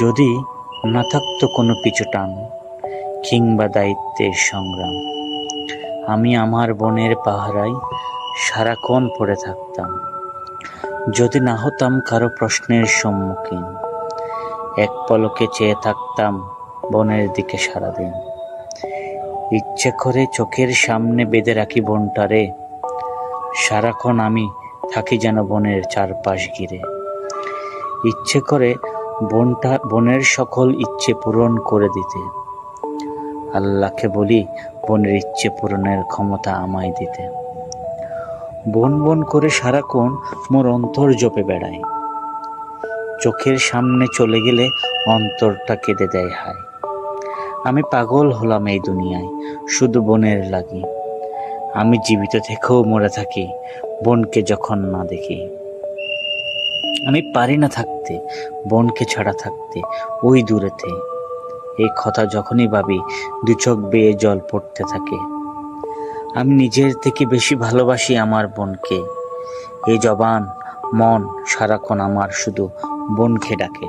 যদি না থাকতো কোনো পিছু টান কিংবা দায়িত্বের সংগ্রাম, আমি আমার বনের পাহারায় সারাক্ষণ পড়ে থাকতাম। যদি না হতাম কারো প্রশ্নের সম্মুখীন, এক পলকে চেয়ে থাকতাম বনের দিকে সারাদিন। ইচ্ছে করে চোখের সামনে বেঁধে রাখি বনটারে, সারাক্ষণ আমি থাকি যেন বনের চারপাশ ঘিরে। ইচ্ছে করে বনের সকল ইচ্ছে পূরণ করে দিতে, আল্লাহকে বলি বনের ইচ্ছে পূরণের ক্ষমতা আমায় দিতে। বন বন করে সারাক্ষণ মোর অন্তর জপে বেড়ায়, চোখের সামনে চলে গেলে অন্তরটা কেঁদে দেয় হায়। আমি পাগল হলাম এই দুনিয়ায় শুধু বনের লাগি, আমি জীবিত থেকেও মরে থাকি বনকে যখন না দেখি। আমি পারি না থাকতে বনকে ছাড়া থাকতে ওই দূরেতে, এই কথা যখনই ভাবি দু চোখ বেয়ে জল পড়তে থাকে। আমি নিজের থেকে বেশি ভালোবাসি আমার বোনকে, এই জবান মন সারাক্ষণ আমার শুধু বোনকে ডাকে।